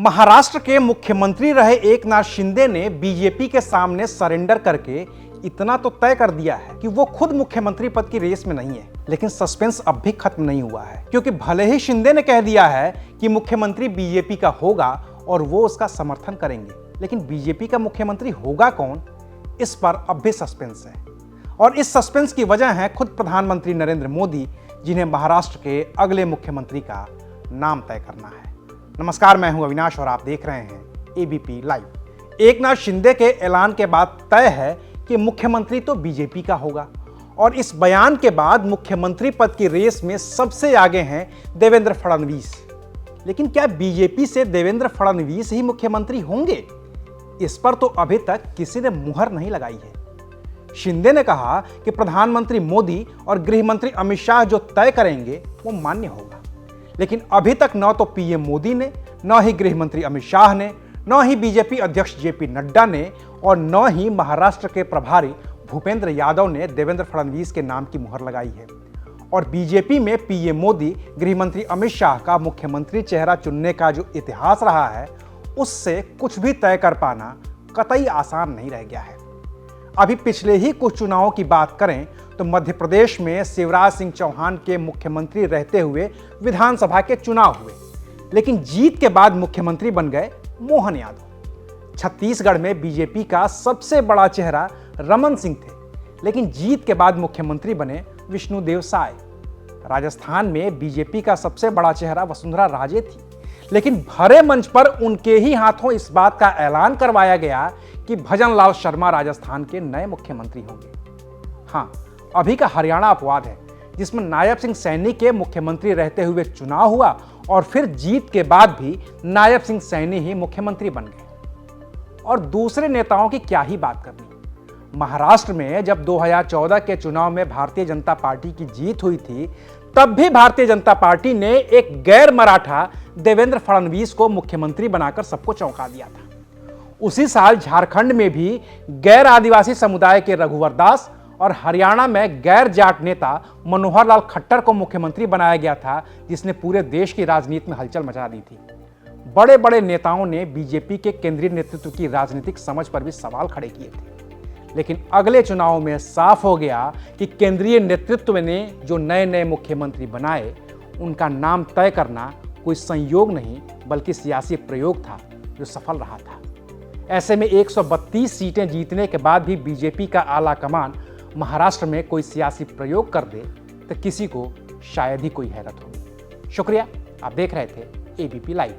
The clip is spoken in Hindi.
महाराष्ट्र के मुख्यमंत्री रहे एकनाथ शिंदे ने बीजेपी के सामने सरेंडर करके इतना तो तय कर दिया है कि वो खुद मुख्यमंत्री पद की रेस में नहीं है। लेकिन सस्पेंस अब भी खत्म नहीं हुआ है, क्योंकि भले ही शिंदे ने कह दिया है कि मुख्यमंत्री बीजेपी का होगा और वो उसका समर्थन करेंगे, लेकिन बीजेपी का मुख्यमंत्री होगा कौन, इस पर अब भी सस्पेंस है। और इस सस्पेंस की वजह है खुद प्रधानमंत्री नरेंद्र मोदी, जिन्हें महाराष्ट्र के अगले मुख्यमंत्री का नाम तय करना है। नमस्कार, मैं हूं अविनाश और आप देख रहे हैं एबीपी लाइव। एकनाथ शिंदे के ऐलान के बाद तय है कि मुख्यमंत्री तो बीजेपी का होगा, और इस बयान के बाद मुख्यमंत्री पद की रेस में सबसे आगे हैं देवेंद्र फडणवीस। लेकिन क्या बीजेपी से देवेंद्र फडणवीस ही मुख्यमंत्री होंगे? इस पर तो अभी तक किसी ने मुहर नहीं लगाई है। शिंदे ने कहा कि प्रधानमंत्री मोदी और गृह मंत्री अमित शाह जो तय करेंगे वो मान्य होगा, लेकिन अभी तक न तो पीएम मोदी ने, न ही गृह मंत्री अमित शाह ने, न ही बीजेपी अध्यक्ष जेपी नड्डा ने और न ही महाराष्ट्र के प्रभारी भूपेंद्र यादव ने देवेंद्र फडणवीस के नाम की मुहर लगाई है। और बीजेपी में पीएम मोदी, गृह मंत्री अमित शाह का मुख्यमंत्री चेहरा चुनने का जो इतिहास रहा है, उससे कुछ भी तय कर पाना कतई आसान नहीं रह गया है। अभी पिछले ही कुछ चुनावों की बात करें तो मध्य प्रदेश में शिवराज सिंह चौहान के मुख्यमंत्री रहते हुए विधानसभा के चुनाव हुए, लेकिन जीत के बाद मुख्यमंत्री बन गए मोहन यादव। छत्तीसगढ़ में बीजेपी का सबसे बड़ा चेहरा रमन सिंह थे, लेकिन जीत के बाद मुख्यमंत्री बने विष्णुदेव साय। राजस्थान में बीजेपी का सबसे बड़ा चेहरा वसुंधरा राजे थी, लेकिन भरे मंच पर उनके ही हाथों इस बात का ऐलान करवाया गया कि भजन लाल शर्मा राजस्थान के नए मुख्यमंत्री होंगे। हाँ, अभी का हरियाणा अपवाद है, जिसमें नायब सिंह सैनी के मुख्यमंत्री रहते हुए चुनाव हुआ और फिर जीत के बाद भी नायब सिंह सैनी ही मुख्यमंत्री बन गए। और दूसरे नेताओं की क्या ही बात करनी। महाराष्ट्र में जब 2014 के चुनाव में भारतीय जनता पार्टी की जीत हुई थी, तब भी भारतीय जनता पार्टी ने एक गैर मराठा देवेंद्र फडणवीस को मुख्यमंत्री बनाकर सबको चौंका दिया था। उसी साल झारखंड में भी गैर आदिवासी समुदाय के रघुवर दास और हरियाणा में गैर जाट नेता मनोहर लाल खट्टर को मुख्यमंत्री बनाया गया था, जिसने पूरे देश की राजनीति में हलचल मचा दी थी। बड़े बड़े नेताओं ने बीजेपी के केंद्रीय नेतृत्व की राजनीतिक समझ पर भी सवाल खड़े किए थे। लेकिन अगले चुनाव में साफ हो गया कि केंद्रीय नेतृत्व ने जो नए नए मुख्यमंत्री बनाए, उनका नाम तय करना कोई संयोग नहीं बल्कि सियासी प्रयोग था जो सफल रहा था। ऐसे में 132 सीटें जीतने के बाद भी बीजेपी का आला कमान महाराष्ट्र में कोई सियासी प्रयोग कर दे तो किसी को शायद ही कोई हैरत होगी। शुक्रिया, आप देख रहे थे एबीपी लाइव।